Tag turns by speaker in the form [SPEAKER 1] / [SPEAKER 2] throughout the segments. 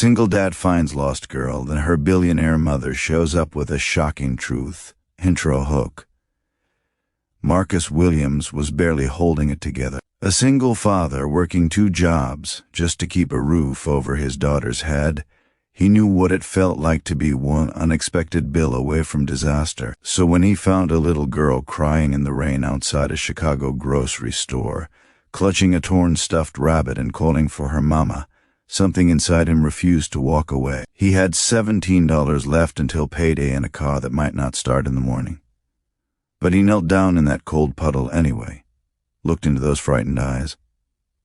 [SPEAKER 1] Single dad finds lost girl, then her billionaire mother shows up with a shocking truth. Intro hook. Marcus Williams was barely holding it together. A single father working 2 jobs just to keep a roof over his daughter's head. He knew what it felt like to be one unexpected bill away from disaster. So when he found a little girl crying in the rain outside a Chicago grocery store, clutching a torn stuffed rabbit and calling for her mama, something inside him refused to walk away. He had $17 left until payday in a car that might not start in the morning. But he knelt down in that cold puddle anyway, looked into those frightened eyes,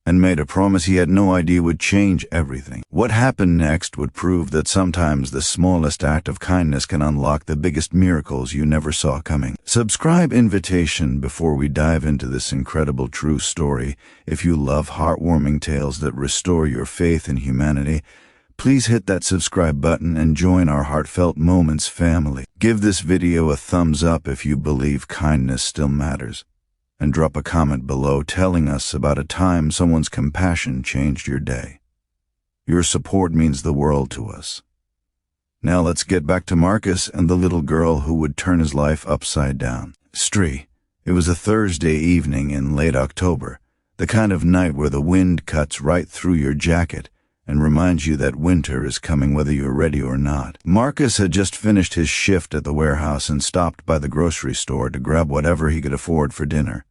[SPEAKER 1] and made a promise he had no idea would change everything. What happened next would prove that sometimes the smallest act of kindness can unlock the biggest miracles you never saw coming. Subscribe invitation before we dive into this incredible true story. If you love heartwarming tales that restore your faith in humanity, please hit that subscribe button and join our Heartfelt Moments family. Give this video a thumbs up if you believe kindness still matters. And drop a comment below telling us about a time someone's compassion changed your day. Your support means the world to us. Now let's get back to Marcus and the little girl who would turn his life upside down. It was a Thursday evening in late October, the kind of night where the wind cuts right through your jacket and reminds you that winter is coming whether you're ready or not. Marcus had just finished his shift at the warehouse and stopped by the grocery store to grab whatever he could afford for dinner.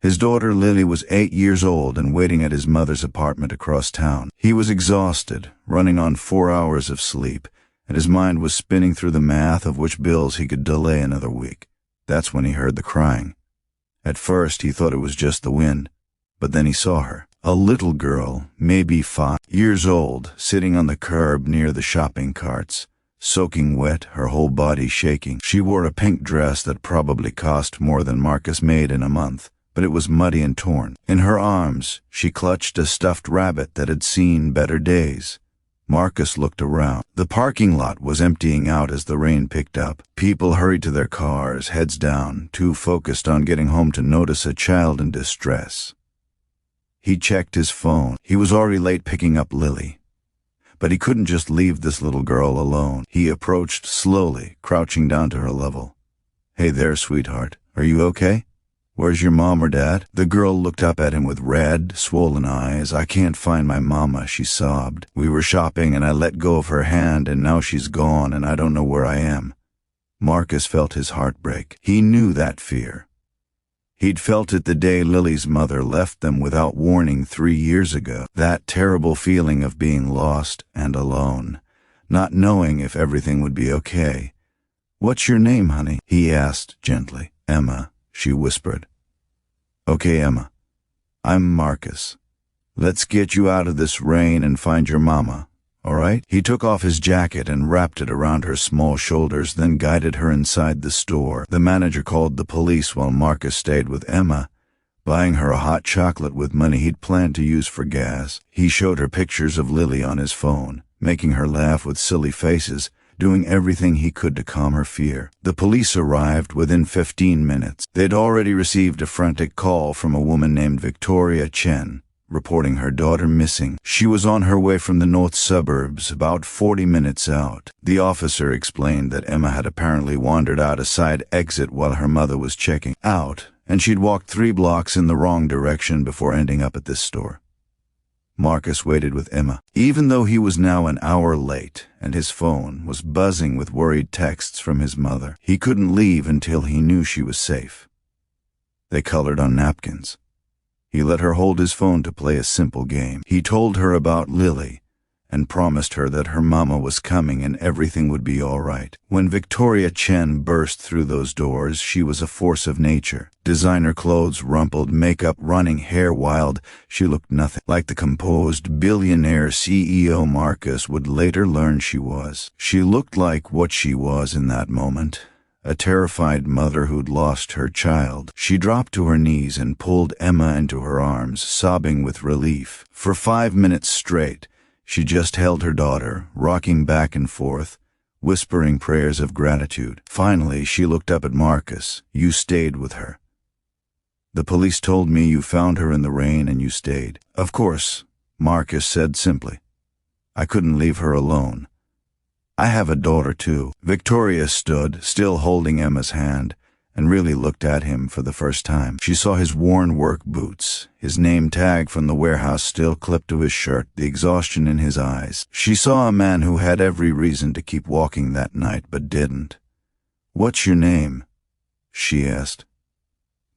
[SPEAKER 1] His daughter Lily was 8 years old and waiting at his mother's apartment across town. He was exhausted, running on 4 hours of sleep, and his mind was spinning through the math of which bills he could delay another week. That's when he heard the crying. At first he thought it was just the wind, but then he saw her. A little girl, maybe 5 years old, sitting on the curb near the shopping carts, soaking wet, her whole body shaking. She wore a pink dress that probably cost more than Marcus made in a month, but it was muddy and torn. In her arms, she clutched a stuffed rabbit that had seen better days. Marcus looked around. The parking lot was emptying out as the rain picked up. People hurried to their cars, heads down, too focused on getting home to notice a child in distress. He checked his phone. He was already late picking up Lily. But he couldn't just leave this little girl alone. He approached slowly, crouching down to her level. "Hey there, sweetheart. Are you okay? Where's your mom or dad?" The girl looked up at him with red, swollen eyes. "I can't find my mama," she sobbed. "We were shopping and I let go of her hand and now she's gone and I don't know where I am." Marcus felt his heart break. He knew that fear. He'd felt it the day Lily's mother left them without warning 3 years ago. That terrible feeling of being lost and alone, not knowing if everything would be okay. "What's your name, honey?" he asked gently. "Emma," she whispered. "Okay, Emma. I'm Marcus. Let's get you out of this rain and find your mama, all right?" He took off his jacket and wrapped it around her small shoulders, then guided her inside the store. The manager called the police while Marcus stayed with Emma, buying her a hot chocolate with money he'd planned to use for gas. He showed her pictures of Lily on his phone, making her laugh with silly faces, doing everything he could to calm her fear. The police arrived within 15 minutes. They'd already received a frantic call from a woman named Victoria Chen, reporting her daughter missing. She was on her way from the north suburbs, about 40 minutes out. The officer explained that Emma had apparently wandered out a side exit while her mother was checking out, and she'd walked 3 blocks in the wrong direction before ending up at this store. Marcus waited with Emma. Even though he was now an hour late and his phone was buzzing with worried texts from his mother, he couldn't leave until he knew she was safe. They colored on napkins. He let her hold his phone to play a simple game. He told her about Lily and promised her that her mama was coming and everything would be all right. When Victoria Chen burst through those doors, she was a force of nature. Designer clothes rumpled, makeup running, hair wild. She looked nothing like the composed billionaire CEO Marcus would later learn she was. She looked like what she was in that moment. A terrified mother who'd lost her child. She dropped to her knees and pulled Emma into her arms, sobbing with relief. For 5 minutes straight, she just held her daughter, rocking back and forth, whispering prayers of gratitude. Finally, she looked up at Marcus. "You stayed with her. The police told me you found her in the rain and you stayed." "Of course," Marcus said simply. I couldn't leave her alone. I have a daughter too. Victoria stood, still holding Emma's hand, and really looked at him for the first time. She saw his worn work boots, his name tag from the warehouse still clipped to his shirt, the exhaustion in his eyes. She saw a man who had every reason to keep walking that night, but didn't. "What's your name?" she asked.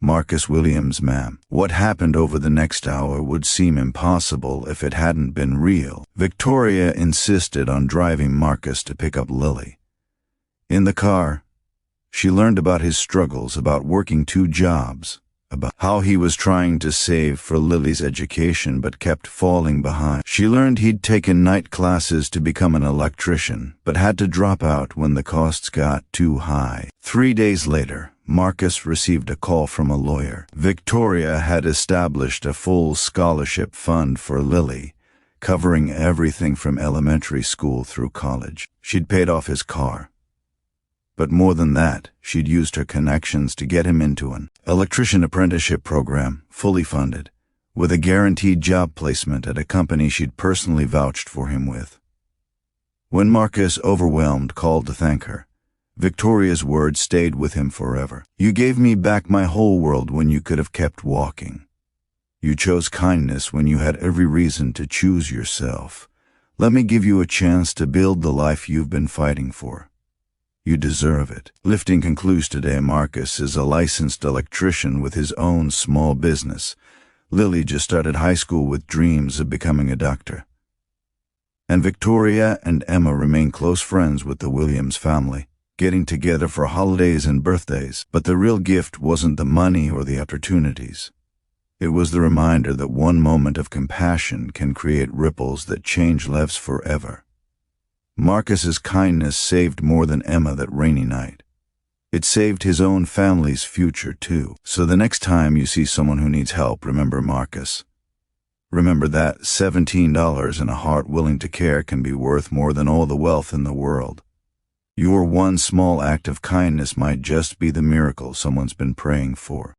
[SPEAKER 1] "Marcus Williams, ma'am." What happened over the next hour would seem impossible if it hadn't been real. Victoria insisted on driving Marcus to pick up Lily. In the car, she learned about his struggles, about working 2 jobs, about how he was trying to save for Lily's education but kept falling behind. She learned he'd taken night classes to become an electrician, but had to drop out when the costs got too high. 3 days later, Marcus received a call from a lawyer. Victoria had established a full scholarship fund for Lily, covering everything from elementary school through college. She'd paid off his car. But more than that, she'd used her connections to get him into an electrician apprenticeship program, fully funded, with a guaranteed job placement at a company she'd personally vouched for him with. When Marcus, overwhelmed, called to thank her, Victoria's words stayed with him forever. "You gave me back my whole world when you could have kept walking. You chose kindness when you had every reason to choose yourself. Let me give you a chance to build the life you've been fighting for. You deserve it." Lifting concludes today, Marcus is a licensed electrician with his own small business. Lily just started high school with dreams of becoming a doctor. And Victoria and Emma remain close friends with the Williams family, getting together for holidays and birthdays. But the real gift wasn't the money or the opportunities. It was the reminder that one moment of compassion can create ripples that change lives forever. Marcus's kindness saved more than Emma that rainy night. It saved his own family's future too. So the next time you see someone who needs help, remember Marcus. Remember that $17 and a heart willing to care can be worth more than all the wealth in the world. Your one small act of kindness might just be the miracle someone's been praying for.